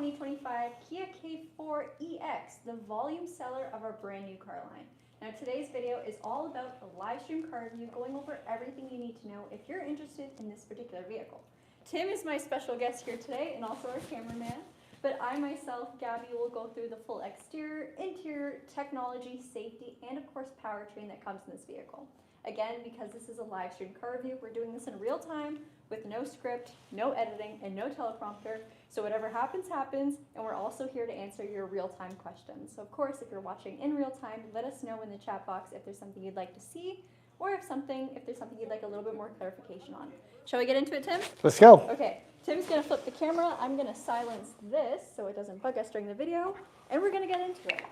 2025 Kia K4 EX, the volume seller of our brand new car line. Now today's video is all about a live stream car review, going over everything you need to know if you're interested in this particular vehicle. Tim is my special guest here today and also our cameraman, but I myself, Gabi, will go through the full exterior, interior, technology, safety, and of course powertrain that comes in this vehicle. Again, because this is a live stream car review, we're doing this in real time with no script, no editing, and no teleprompter. So whatever happens, happens, and we're also here to answer your real-time questions. So of course, if you're watching in real time, let us know in the chat box if there's something you'd like to see, or if there's something you'd like a little bit more clarification on. Shall we get into it, Tim? Let's go. Okay, Tim's gonna flip the camera. I'm gonna silence this so it doesn't bug us during the video, and we're gonna get into it.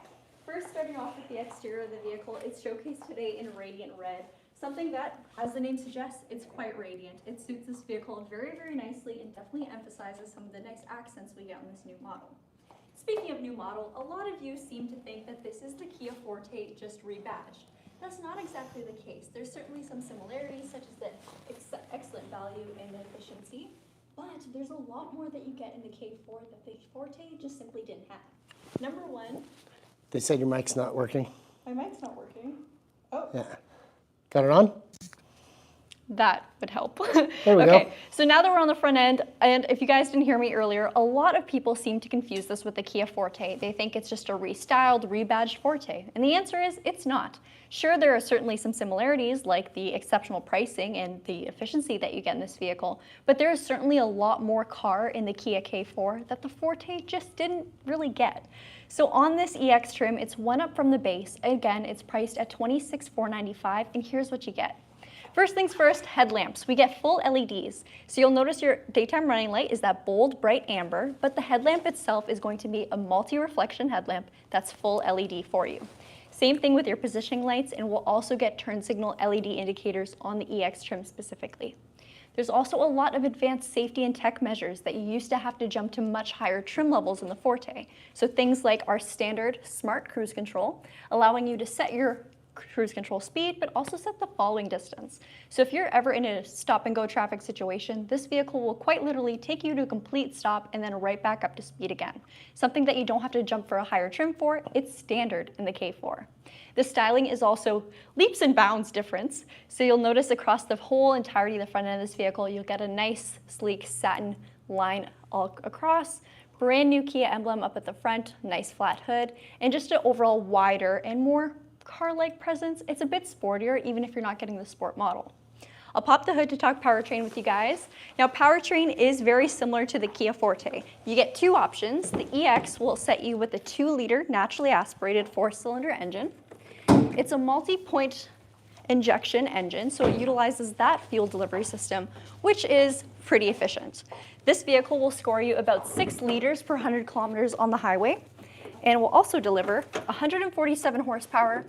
First, starting off with the exterior of the vehicle, it's showcased today in radiant red. Something that, as the name suggests, it's quite radiant. It suits this vehicle very, very nicely and definitely emphasizes some of the nice accents we get on this new model. Speaking of new model, a lot of you seem to think that this is the Kia Forte just rebadged. That's not exactly the case. There's certainly some similarities, such as the excellent value and efficiency, but there's a lot more that you get in the K4 that the Forte just simply didn't have. Number one. They said your mic's not working. My mic's not working. Oh. Yeah. Got it on? That would help. There we go. So now that we're on the front end, and if you guys didn't hear me earlier, a lot of people seem to confuse this with the Kia Forte. They think it's just a restyled, rebadged Forte. And the answer is, it's not. Sure, there are certainly some similarities, like the exceptional pricing and the efficiency that you get in this vehicle, but there is certainly a lot more car in the Kia K4 that the Forte just didn't really get. So on this EX trim, it's one up from the base. Again, it's priced at $26,495, and here's what you get. First things first, headlamps. We get full LEDs. So you'll notice your daytime running light is that bold, bright amber, but the headlamp itself is going to be a multi-reflection headlamp that's full LED for you. Same thing with your positioning lights, and we'll also get turn signal LED indicators on the EX trim specifically. There's also a lot of advanced safety and tech measures that you used to have to jump to much higher trim levels in the Forte. So things like our standard smart cruise control, allowing you to set your cruise control speed, but also set the following distance. So if you're ever in a stop and go traffic situation, this vehicle will quite literally take you to a complete stop and then right back up to speed again. Something that you don't have to jump for a higher trim for, it's standard in the K4. The styling is also leaps and bounds difference. So you'll notice across the whole entirety of the front end of this vehicle, you'll get a nice, sleek satin line all across, brand new Kia emblem up at the front, nice flat hood, and just an overall wider and more car-like presence. It's a bit sportier, even if you're not getting the sport model. I'll pop the hood to talk powertrain with you guys. Now, powertrain is very similar to the Kia Forte. You get two options. The EX will set you with a 2-liter naturally aspirated 4-cylinder engine. It's a multi-point injection engine, so it utilizes that fuel delivery system, which is pretty efficient. This vehicle will score you about 6 liters per 100 kilometers on the highway, and will also deliver 147 horsepower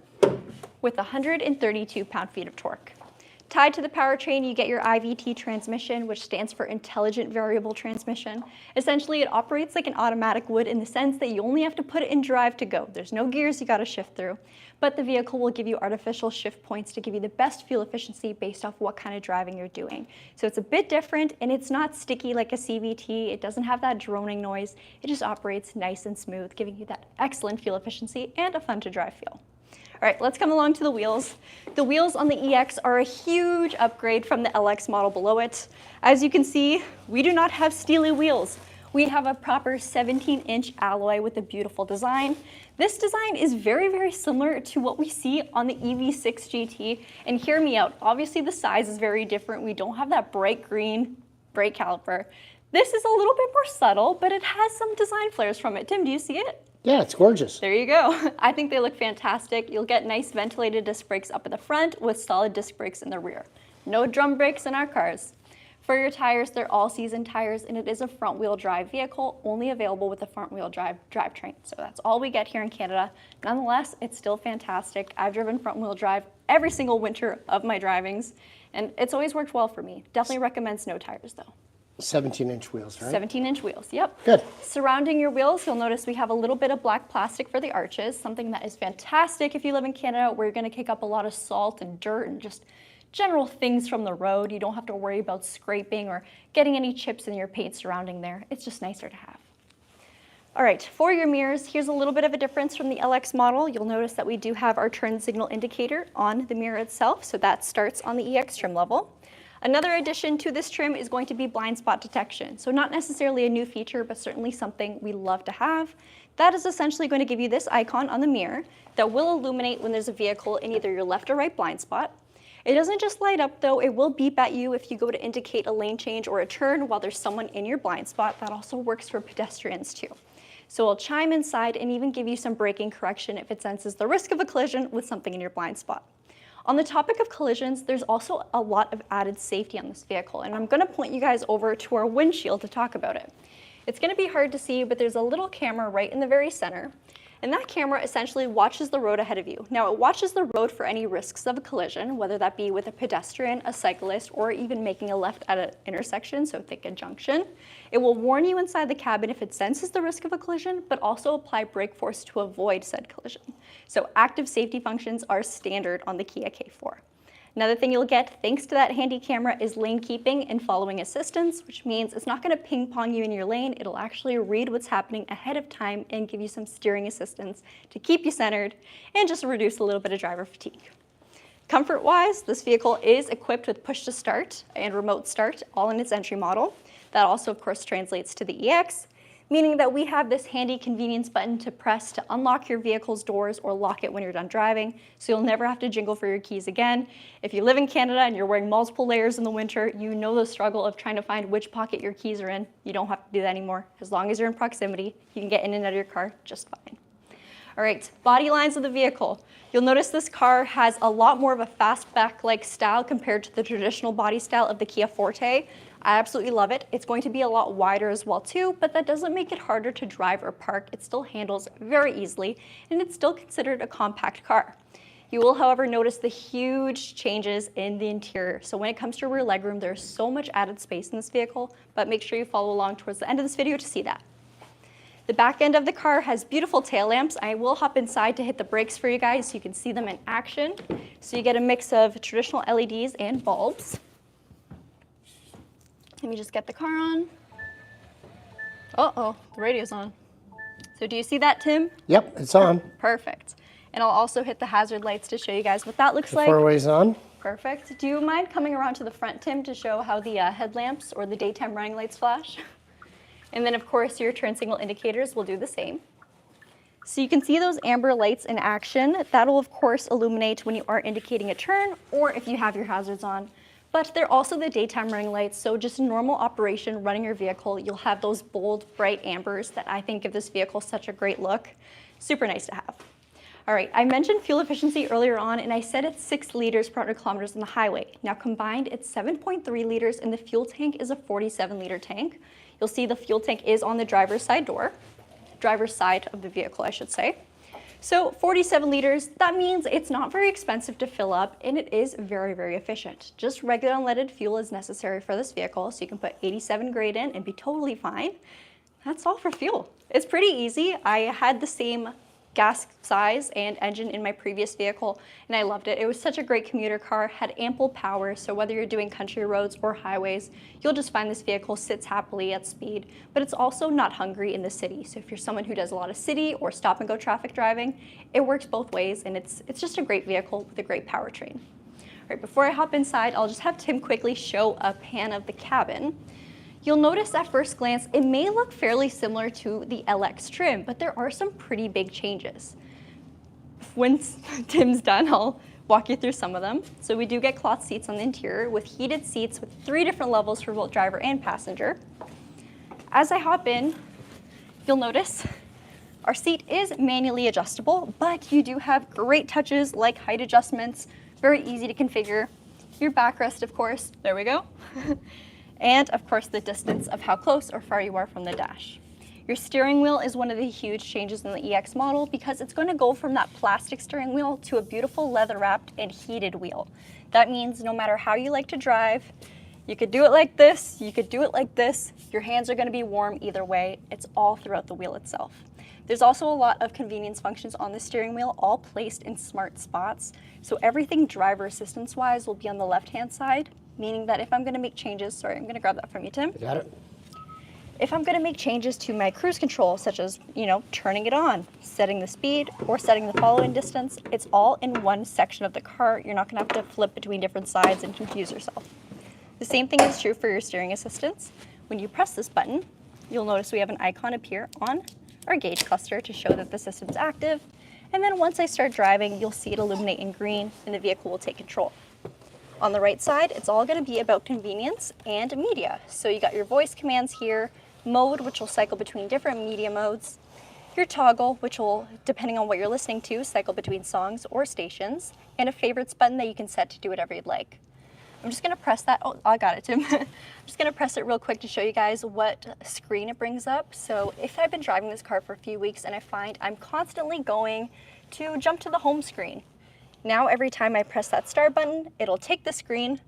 with 132 pound-feet of torque. Tied to the powertrain, you get your IVT transmission, which stands for Intelligent Variable Transmission. Essentially, it operates like an automatic would in the sense that you only have to put it in drive to go. There's no gears you gotta shift through, but the vehicle will give you artificial shift points to give you the best fuel efficiency based off what kind of driving you're doing. So it's a bit different, and it's not sticky like a CVT. It doesn't have that droning noise. It just operates nice and smooth, giving you that excellent fuel efficiency and a fun to drive feel. All right, let's come along to the wheels. The wheels on the EX are a huge upgrade from the LX model below it. As you can see, we do not have steely wheels. We have a proper 17-inch alloy with a beautiful design. This design is very, very similar to what we see on the EV6 GT. And hear me out, obviously the size is very different. We don't have that bright green brake caliper. This is a little bit more subtle, but it has some design flares from it. Tim, do you see it? Yeah, it's gorgeous. There you go. I think they look fantastic. You'll get nice ventilated disc brakes up at the front with solid disc brakes in the rear. No drum brakes in our cars. For your tires, they're all-season tires, and it is a front-wheel drive vehicle, only available with a front-wheel drive drivetrain. So that's all we get here in Canada. Nonetheless, it's still fantastic. I've driven front-wheel drive every single winter of my drivings, and it's always worked well for me. Definitely recommend snow tires, though. 17-inch wheels, right? 17-inch wheels, yep. Good. Surrounding your wheels, you'll notice we have a little bit of black plastic for the arches, something that is fantastic if you live in Canada, where you're going to kick up a lot of salt and dirt and just general things from the road. You don't have to worry about scraping or getting any chips in your paint surrounding there. It's just nicer to have. All right, for your mirrors, here's a little bit of a difference from the LX model. You'll notice that we do have our turn signal indicator on the mirror itself, so that starts on the EX trim level. Another addition to this trim is going to be blind spot detection. So not necessarily a new feature, but certainly something we love to have. That is essentially going to give you this icon on the mirror that will illuminate when there's a vehicle in either your left or right blind spot. It doesn't just light up though, it will beep at you if you go to indicate a lane change or a turn while there's someone in your blind spot. That also works for pedestrians too. So it'll chime inside and even give you some braking correction if it senses the risk of a collision with something in your blind spot. On the topic of collisions, there's also a lot of added safety on this vehicle, and I'm going to point you guys over to our windshield to talk about it. It's going to be hard to see, but there's a little camera right in the very center, and that camera essentially watches the road ahead of you. Now, it watches the road for any risks of a collision, whether that be with a pedestrian, a cyclist, or even making a left at an intersection, so think a junction. It will warn you inside the cabin if it senses the risk of a collision, but also apply brake force to avoid said collision. So active safety functions are standard on the Kia K4. Another thing you'll get, thanks to that handy camera, is lane keeping and following assistance, which means it's not going to ping pong you in your lane. It'll actually read what's happening ahead of time and give you some steering assistance to keep you centered and just reduce a little bit of driver fatigue. Comfort-wise, this vehicle is equipped with push to start and remote start, all in its entry model. That also, of course, translates to the EX, meaning that we have this handy convenience button to press to unlock your vehicle's doors or lock it when you're done driving, so you'll never have to jingle for your keys again. If you live in Canada and you're wearing multiple layers in the winter, you know the struggle of trying to find which pocket your keys are in. You don't have to do that anymore. As long as you're in proximity, you can get in and out of your car just fine. All right, body lines of the vehicle. You'll notice this car has a lot more of a fastback-like style compared to the traditional body style of the Kia Forte. I absolutely love it. It's going to be a lot wider as well too, but that doesn't make it harder to drive or park. It still handles very easily, and it's still considered a compact car. You will, however, notice the huge changes in the interior. So when it comes to rear legroom, there's so much added space in this vehicle, but make sure you follow along towards the end of this video to see that. The back end of the car has beautiful tail lamps. I will hop inside to hit the brakes for you guys so you can see them in action. So you get a mix of traditional LEDs and bulbs. Let me just get the car on. Uh-oh, the radio's on. So do you see that, Tim? Yep, it's on. Perfect. And I'll also hit the hazard lights to show you guys what that looks The like. four-way's on. Perfect. Do you mind coming around to the front, Tim, to show how the headlamps or the daytime running lights flash? And then, of course, your turn signal indicators will do the same. So you can see those amber lights in action. That'll, of course, illuminate when you are indicating a turn or if you have your hazards on. But they're also the daytime running lights, so just normal operation running your vehicle, you'll have those bold, bright ambers that I think give this vehicle such a great look. Super nice to have. All right, I mentioned fuel efficiency earlier on, and I said it's 6 liters per 100 kilometers on the highway. Now combined, it's 7.3 liters, and the fuel tank is a 47-liter tank. You'll see the fuel tank is on the driver's side of the vehicle, I should say. So 47 liters, that means it's not very expensive to fill up, and it is very, very efficient. Just regular unleaded fuel is necessary for this vehicle, so you can put 87 grade in and be totally fine. That's all for fuel. It's pretty easy. I had the same gas size and engine in my previous vehicle, and I loved it. It was such a great commuter car, had ample power, so whether you're doing country roads or highways, you'll just find this vehicle sits happily at speed, but it's also not hungry in the city. So if you're someone who does a lot of city or stop and go traffic driving, it works both ways, and it's just a great vehicle with a great powertrain. All right, before I hop inside, I'll just have Tim quickly show a pan of the cabin. You'll notice at first glance, it may look fairly similar to the LX trim, but there are some pretty big changes. When Tim's done, I'll walk you through some of them. So we do get cloth seats on the interior with heated seats with 3 different levels for both driver and passenger. As I hop in, you'll notice our seat is manually adjustable, but you do have great touches like height adjustments, very easy to configure. Your backrest, of course, there we go. And of course the distance of how close or far you are from the dash. Your steering wheel is one of the huge changes in the EX model because it's going to go from that plastic steering wheel to a beautiful leather wrapped and heated wheel. That means no matter how you like to drive, you could do it like this, you could do it like this, your hands are going to be warm either way. It's all throughout the wheel itself. There's also a lot of convenience functions on the steering wheel, all placed in smart spots. So everything driver assistance wise will be on the left hand side, meaning that if I'm going to make changes, sorry, I'm going to grab that from you, Tim. Got it. If I'm going to make changes to my cruise control, such as, turning it on, setting the speed, or setting the following distance, it's all in one section of the car. You're not going to have to flip between different sides and confuse yourself. The same thing is true for your steering assistance. When you press this button, you'll notice we have an icon appear on our gauge cluster to show that the system's active. And then once I start driving, you'll see it illuminate in green and the vehicle will take control. On the right side, it's all going to be about convenience and media. So you got your voice commands here, mode, which will cycle between different media modes, your toggle, which will, depending on what you're listening to, cycle between songs or stations, and a favorites button that you can set to do whatever you'd like. I'm just going to press that. Oh, I got it, Tim. I'm just going to press it real quick to show you guys what screen it brings up. So if I've been driving this car for a few weeks and I find I'm constantly going to jump to the home screen, now every time I press that start button, it'll take the screen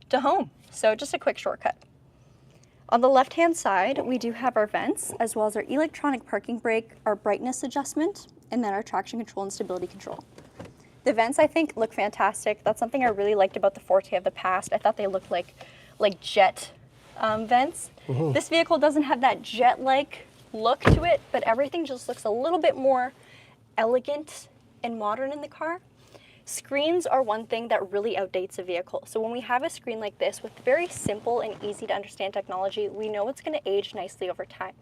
to home. So just a quick shortcut. On the left-hand side, we do have our vents, as well as our electronic parking brake, our brightness adjustment, and then our traction control and stability control. The vents, I think, look fantastic. That's something I really liked about the Forte of the past. I thought they looked like jet vents. This vehicle doesn't have that jet-like look to it, but everything just looks a little bit more elegant and modern in the car. Screens are one thing that really outdates a vehicle. So when we have a screen like this with very simple and easy to understand technology, we know it's going to age nicely over time.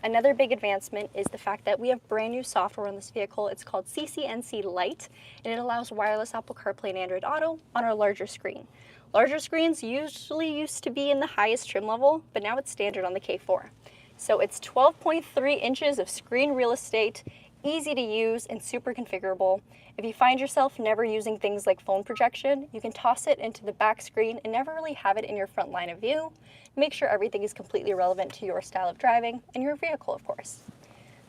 Another big advancement is the fact that we have brand new software on this vehicle. It's called CCNC Lite, and it allows wireless Apple Carplay and Android Auto on our larger screen. Larger screens usually used to be in the highest trim level, but now it's standard on the K4. So it's 12.3 inches of screen real estate, easy to use and super configurable. If you find yourself never using things like phone projection, you can toss it into the back screen and never really have it in your front line of view. Make sure everything is completely relevant to your style of driving and your vehicle, of course.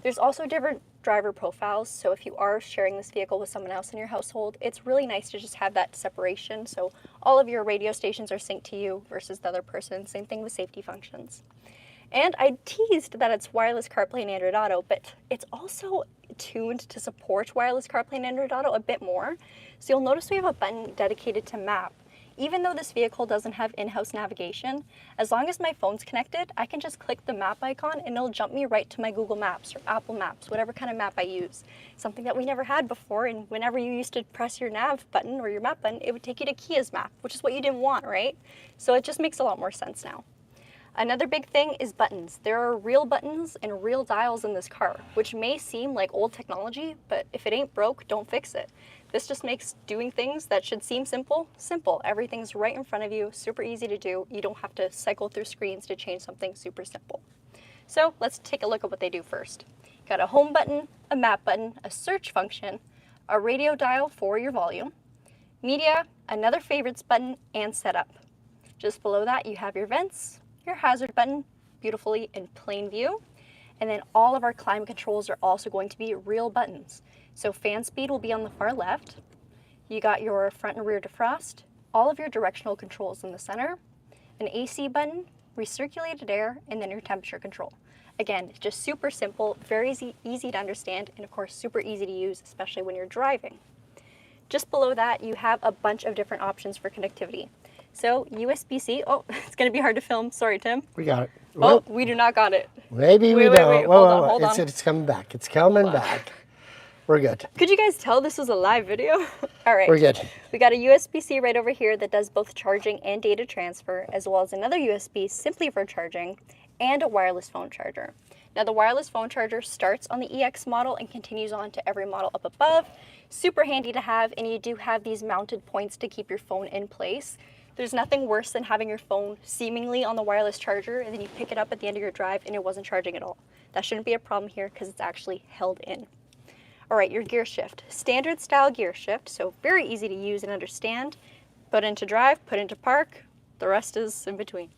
There's also different driver profiles, so if you are sharing this vehicle with someone else in your household, it's really nice to just have that separation, so all of your radio stations are synced to you versus the other person. Same thing with safety functions. And I teased that it's wireless CarPlay and Android Auto, but it's also tuned to support wireless CarPlay and Android Auto a bit more. So you'll notice we have a button dedicated to map. Even though this vehicle doesn't have in-house navigation, as long as my phone's connected, I can just click the map icon and it'll jump me right to my Google Maps or Apple Maps, whatever kind of map I use. Something that we never had before, and whenever you used to press your nav button or your map button, it would take you to Kia's map, which is what you didn't want, right? So it just makes a lot more sense now. Another big thing is buttons. There are real buttons and real dials in this car, which may seem like old technology, but if it ain't broke, don't fix it. This just makes doing things that should seem simple, simple. Everything's right in front of you, super easy to do. You don't have to cycle through screens to change something super simple. So let's take a look at what they do first. Got a home button, a map button, a search function, a radio dial for your volume, media, another favorites button, and setup. Just below that, you have your vents, your hazard button, beautifully in plain view. And then all of our climate controls are also going to be real buttons. So fan speed will be on the far left. You got your front and rear defrost, all of your directional controls in the center, an AC button, recirculated air, and then your temperature control. Again, just super simple, very easy to understand, and of course super easy to use, especially when you're driving. Just below that, you have a bunch of different options for connectivity. So USB-C, oh, it's gonna be hard to film, sorry Tim. We got it. Oh, we do not got it. Maybe we don't. Wait, hold on. It's coming back, it's coming back. We're good. Could you guys tell this was a live video? All right. We're good. We got a USB-C right over here that does both charging and data transfer, as well as another USB simply for charging, and a wireless phone charger. Now the wireless phone charger starts on the EX model and continues on to every model up above. Super handy to have, and you do have these mounted points to keep your phone in place. There's nothing worse than having your phone seemingly on the wireless charger and then you pick it up at the end of your drive and it wasn't charging at all. That shouldn't be a problem here because it's actually held in. All right, your gear shift. Standard style gear shift, so very easy to use and understand. Put into drive, put into park, the rest is in between.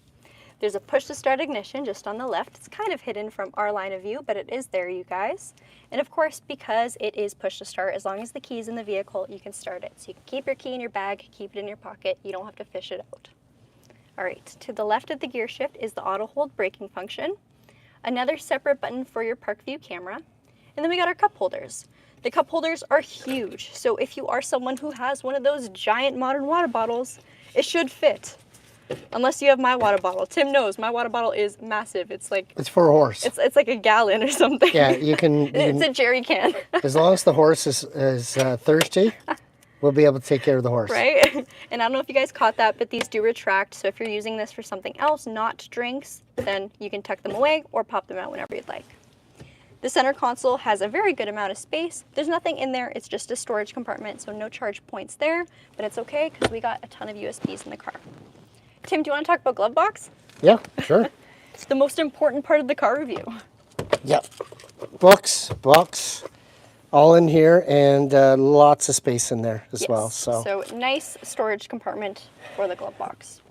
There's a push to start ignition just on the left. It's kind of hidden from our line of view, but it is there, you guys. And of course, because it is push to start, as long as the key's in the vehicle, you can start it. So you can keep your key in your bag, keep it in your pocket. You don't have to fish it out. All right, to the left of the gear shift is the auto hold braking function. Another separate button for your park view camera. And then we got our cup holders. The cup holders are huge. So if you are someone who has one of those giant modern water bottles, it should fit. Unless you have my water bottle. Tim knows my water bottle is massive. It's like It's for a horse. it's like a gallon or something. Yeah, you can. It's a jerry can. As long as the horse is thirsty, we'll be able to take care of the horse. Right? And I don't know if you guys caught that, but these do retract. So if you're using this for something else, not drinks, then you can tuck them away or pop them out whenever you'd like. The center console has a very good amount of space. There's nothing in there. It's just a storage compartment, so no charge points there, but it's okay because we got a ton of USBs in the car. Tim, do you want to talk about glove box? Yeah, sure. It's the most important part of the car review. Yep. Books, all in here, and lots of space in there as well. So nice storage compartment for the glove box.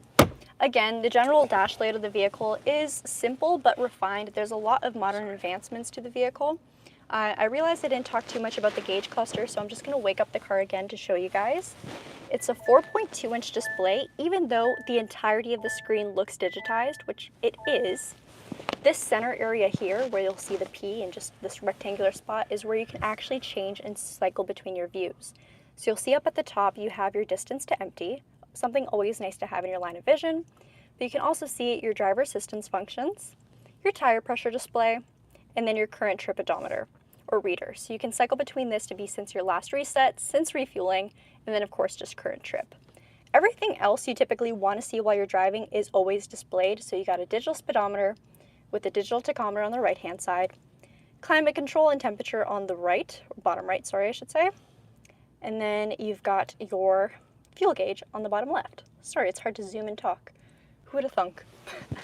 Again, the general dash layout of the vehicle is simple but refined. There's a lot of modern advancements to the vehicle. I realized I didn't talk too much about the gauge cluster, so I'm just going to wake up the car again to show you guys. It's a 4.2-inch display, even though the entirety of the screen looks digitized, which it is. This center area here, where you'll see the P and just this rectangular spot, is where you can actually change and cycle between your views. So you'll see up at the top, you have your distance to empty, something always nice to have in your line of vision. But you can also see your driver assistance functions, your tire pressure display, and then your current trip odometer or reader. So you can cycle between this to be since your last reset, since refueling, and then of course just current trip. Everything else you typically want to see while you're driving is always displayed. So you got a digital speedometer with a digital tachometer on the right hand side, climate control and temperature on the right, or bottom right, sorry, I should say. And then you've got your fuel gauge on the bottom left. Sorry, it's hard to zoom and talk. Who would have thunk?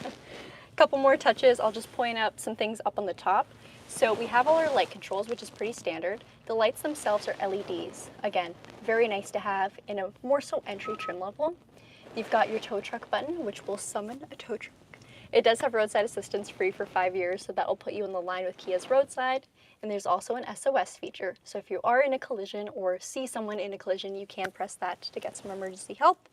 A couple more touches. I'll just point out some things up on the top. So we have all our light controls, which is pretty standard. The lights themselves are LEDs. Again, very nice to have in a more so entry trim level. You've got your tow truck button, which will summon a tow truck. It does have roadside assistance free for 5 years, so that will put you in the line with Kia's roadside. And there's also an SOS feature. So if you are in a collision or see someone in a collision, you can press that to get some emergency help.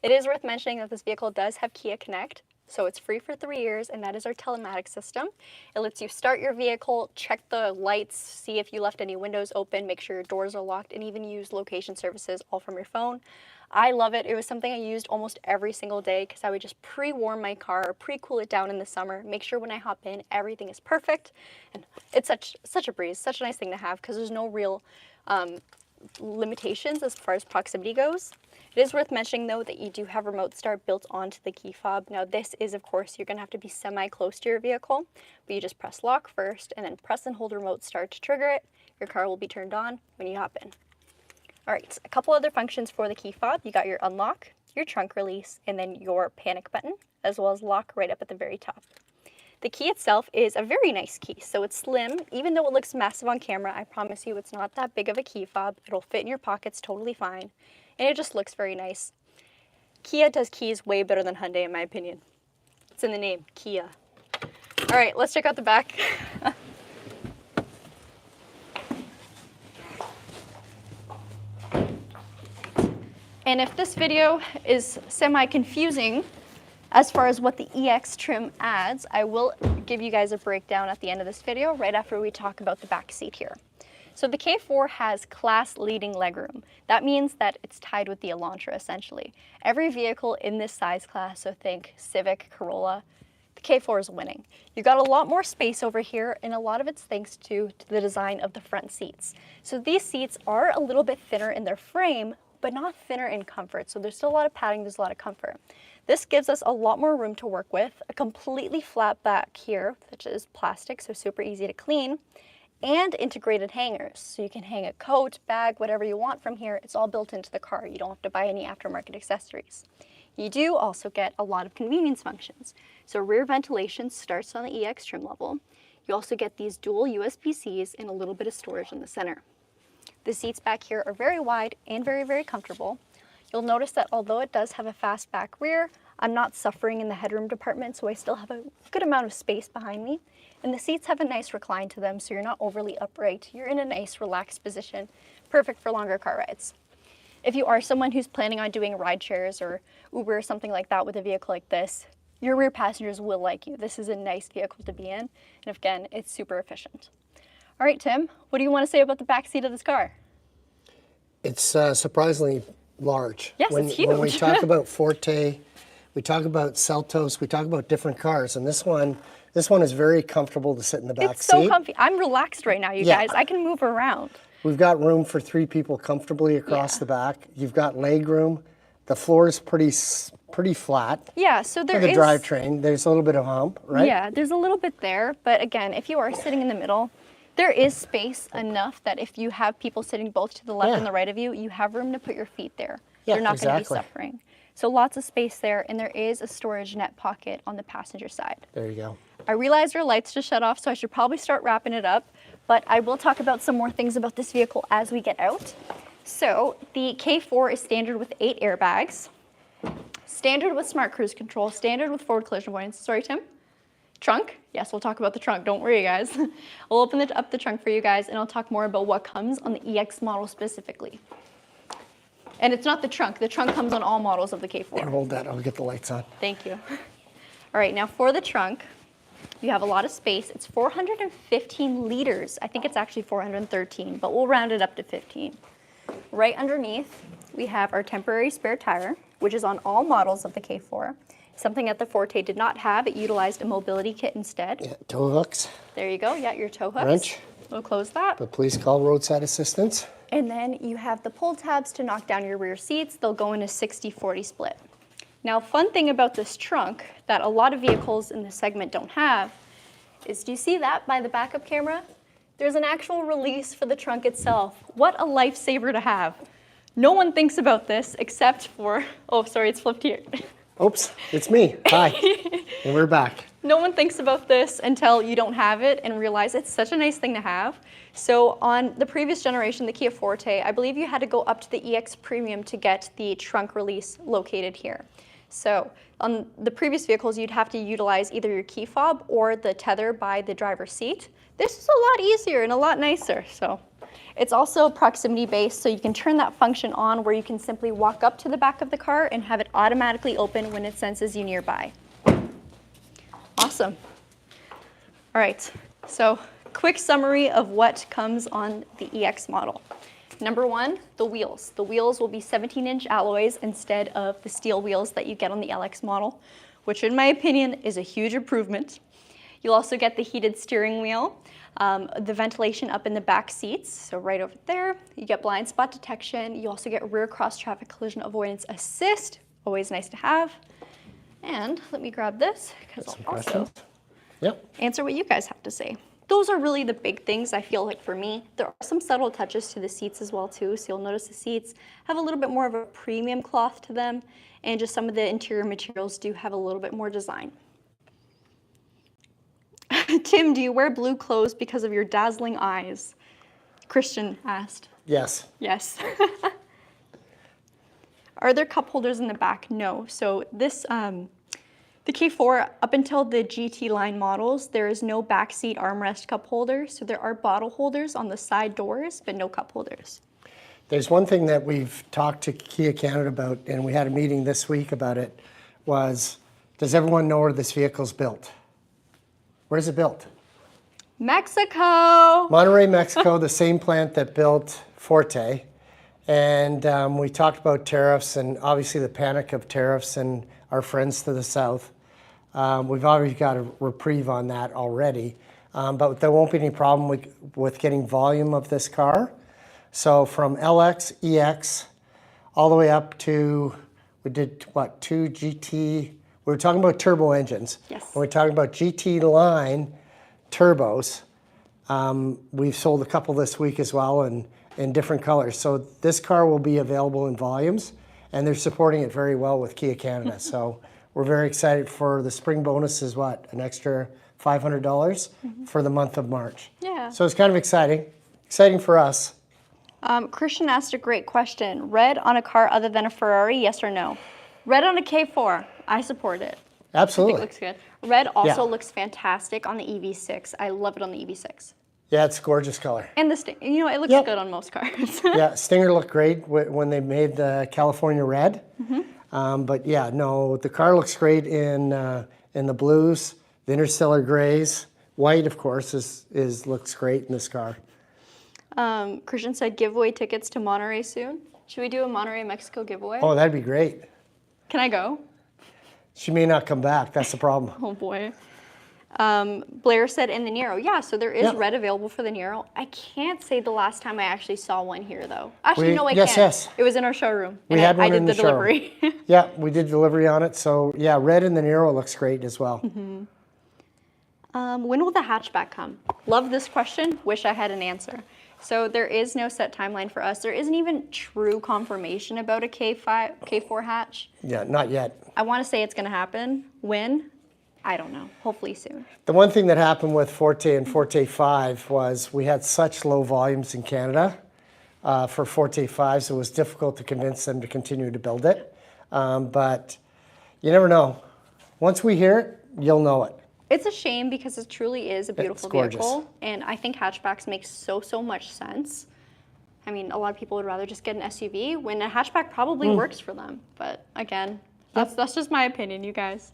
It is worth mentioning that this vehicle does have Kia Connect, so it's free for 3 years, and that is our telematics system. It lets you start your vehicle, check the lights, see if you left any windows open, make sure your doors are locked, and even use location services all from your phone. I love it. It was something I used almost every single day because I would just pre-warm my car, pre-cool it down in the summer, make sure when I hop in, everything is perfect. And it's such a breeze, such a nice thing to have because there's no real limitations as far as proximity goes. It is worth mentioning though that you do have remote start built onto the key fob. Now this is, of course, you're going to have to be semi-close to your vehicle, but you just press lock first and then press and hold remote start to trigger it. Your car will be turned on when you hop in. All right, a couple other functions for the key fob. You got your unlock, your trunk release, and then your panic button, as well as lock right up at the very top. The key itself is a very nice key, so it's slim. Even though it looks massive on camera, I promise you it's not that big of a key fob. It'll fit in your pockets totally fine, and it just looks very nice. Kia does keys way better than Hyundai in my opinion. It's in the name, Kia. All right, let's check out the back. And if this video is semi-confusing as far as what the EX trim adds, I will give you guys a breakdown at the end of this video, right after we talk about the back seat here. So the K4 has class-leading legroom. That means that it's tied with the Elantra, essentially. Every vehicle in this size class, so think Civic, Corolla, the K4 is winning. You've got a lot more space over here, and a lot of it's thanks to the design of the front seats. So these seats are a little bit thinner in their frame, but not thinner in comfort. So there's still a lot of padding, there's a lot of comfort. This gives us a lot more room to work with, a completely flat back here, which is plastic, so super easy to clean, and integrated hangers. So you can hang a coat, bag, whatever you want from here. It's all built into the car. You don't have to buy any aftermarket accessories. You do also get a lot of convenience functions. So rear ventilation starts on the EX trim level. You also get these dual USB-Cs and a little bit of storage in the center. The seats back here are very wide and very, very comfortable. You'll notice that although it does have a fast back rear, I'm not suffering in the headroom department, so I still have a good amount of space behind me. And the seats have a nice recline to them, so you're not overly upright. You're in a nice, relaxed position, perfect for longer car rides. If you are someone who's planning on doing ride shares or Uber or something like that with a vehicle like this, your rear passengers will like you. This is a nice vehicle to be in, and again, it's super efficient. All right, Tim, what do you want to say about the back seat of this car? It's surprisingly large. Yes, it's huge. When we talk about Forte, we talk about Celtos, we talk about different cars, and this one is very comfortable to sit in the back It's so seat. comfy. I'm relaxed right now, you Yeah. guys. I can move around. We've got room for 3 people comfortably across Yeah. the back. You've got leg room. The floor is pretty flat. Yeah, so there For the is... drivetrain, there's a little bit of hump, right? Yeah, there's a little bit there, but again, if you are sitting in the middle, there is space enough that if you have people sitting both to the left and the right of you, you have room to put your feet there. Yeah, You're not going to be exactly. suffering. So lots of space there, and there is a storage net pocket on the passenger side. There you go. I realize your lights just shut off, so I should probably start wrapping it up, but I will talk about some more things about this vehicle as we get out. So the K4 is standard with 8 airbags, standard with smart cruise control, standard with forward collision avoidance. Sorry, Tim? Trunk? Yes, we'll talk about the trunk. Don't worry, guys. We'll open up the trunk for you guys, and I'll talk more about what comes on the EX model specifically. And it's not the trunk. The trunk comes on all models of the K4. Hold that. I'll get the lights on. Thank you. All right, now for the trunk, you have a lot of space. It's 415 liters. I think it's actually 413, but we'll round it up to 15. Right underneath, we have our temporary spare tire, which is on all models of the K4. Something that the Forte did not have. It utilized a mobility kit instead. Yeah, tow hooks. There you go. Yeah, your tow hooks. Wrench. We'll close that. But please call roadside assistance. And then you have the pull tabs to knock down your rear seats. They'll go in a 60-40 split. Now, fun thing about this trunk that a lot of vehicles in this segment don't have is, do you see that by the backup camera? There's an actual release for the trunk itself. What a lifesaver to have. No one thinks about this except for, oh, sorry, it's flipped here. Oops, it's me. Hi. And we're back. No one thinks about this until you don't have it and realize it's such a nice thing to have. So on the previous generation, the Kia Forte, I believe you had to go up to the EX Premium to get the trunk release located here. So on the previous vehicles, you'd have to utilize either your key fob or the tether by the driver's seat. This is a lot easier and a lot nicer. So it's also proximity based, so you can turn that function on where you can simply walk up to the back of the car and have it automatically open when it senses you nearby. Awesome. All right, so quick summary of what comes on the EX model. Number 1, the wheels. The wheels will be 17-inch alloys instead of the steel wheels that you get on the LX model, which in my opinion is a huge improvement. You'll also get the heated steering wheel, the ventilation up in the back seats, so right over there. You get blind spot detection. You also get rear cross traffic collision avoidance assist, always nice to have. And let me grab this because I'll also answer what you guys have to say. Those are really the big things I feel like for me. There are some subtle touches to the seats as well too, so you'll notice the seats have a little bit more of a premium cloth to them, and just some of the interior materials do have a little bit more design. Tim, do you wear blue clothes because of your dazzling eyes? Christian asked. Yes. Yes. Are there cup holders in the back? No. So this, the K4, up until the GT line models, there is no backseat armrest cup holder. So there are bottle holders on the side doors, but no cup holders. There's one thing that we've talked to Kia Canada about, and we had a meeting this week about it, was, does everyone know where this vehicle's built? Where's it built? Mexico! Monterrey, Mexico, the same plant that built Forte. And we talked about tariffs and obviously the panic of tariffs and our friends to the south. We've already got a reprieve on that already, but there won't be any problem with getting volume of this car. So from LX, EX, all the way up to, we did what, 2 GT, we were talking about turbo engines. Yes. And we're talking about GT line turbos. We've sold a couple this week as well and in different colors. So this car will be available in volumes, and they're supporting it very well with Kia Canada. So we're very excited for the spring bonus is what, an extra $500 for the month of March. Yeah. So it's kind of exciting for us. Christian asked a great question. Red on a car other than a Ferrari, yes or no? Red on a K4, I support it. Absolutely. I think it looks good. Red also looks fantastic on the EV6. I love it on the EV6. Yeah, it's a gorgeous color. And the Stinger, you know, it looks good on most cars. Yeah, Stinger looked great when they made the California red. But yeah, no, the car looks great in the blues, the interstellar grays. White, of course, looks great in this car. Christian said giveaway tickets to Monterrey soon. Should we do a Monterrey, Mexico giveaway? Oh, that'd be great. Can I go? She may not come back. That's the problem. Oh boy. Blair said in the Nero. Yeah, so there is Yep. red available for the Nero. I can't say the last time I actually saw one here though. Actually, We- no, I yes, can. yes. It was in our showroom. We and had I one did in the the showroom. delivery. Yeah, we did delivery on it. So yeah, red in the Nero looks great as well. When will the hatchback come? Love this question. Wish I had an answer. So there is no set timeline for us. There isn't even true confirmation about a K4 hatch. Yeah, not yet. I want to say it's going to happen. When? I don't know. Hopefully soon. The one thing that happened with Forte and Forte 5 was we had such low volumes in Canada for Forte 5s, it was difficult to convince them to continue to build it. But you never know. Once we hear it, you'll know it. It's a shame because it truly is a beautiful gorgeous. vehicle. And I think hatchbacks make so much sense. I mean, a lot of people would rather just get an SUV when a hatchback probably works for them. But again, that's just my opinion, you guys.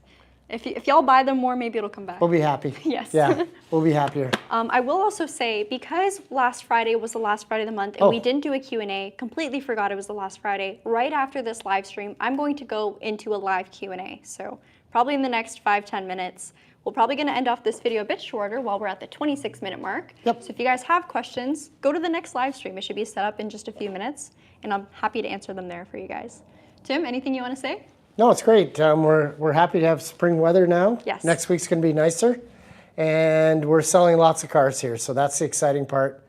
If y'all buy them more, maybe it'll come back. We'll be happy. Yes. Yeah, we'll be happier. I will also say, because last Friday was the last Friday of the month, and we didn't do a Q&A, completely forgot it was the last Friday. Right after this live stream, I'm going to go into a live Q&A. So probably in the next 5-10 minutes. We're probably going to end off this video a bit shorter while we're at the 26-minute mark. Yep. So if you guys have questions, go to the next live stream. It should be set up in just a few minutes, and I'm happy to answer them there for you guys. Tim, anything you want to say? No, it's great. We're happy to have spring weather now. Yes. Next week's going to be nicer. And we're selling lots of cars here. So that's the exciting part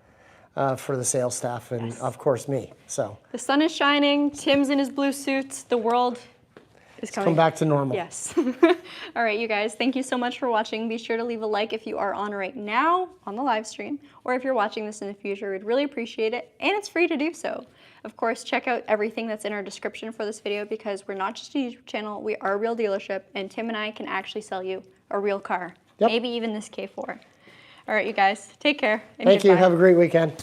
for the sales staff and, of course, me. So The sun is shining. Tim's in his blue suit. The world is coming. come back to normal. Yes. All right, you guys, thank you so much for watching. Be sure to leave a like if you are on right now on the live stream, or if you're watching this in the future, we'd really appreciate it. And it's free to do so. Of course, check out everything that's in our description for this video because we're not just a YouTube channel, we are a real dealership, and Tim and I can actually sell you a real car. Yep. Maybe even this K4. All right, you guys, take care. And Thank you. goodbye. Have a great weekend.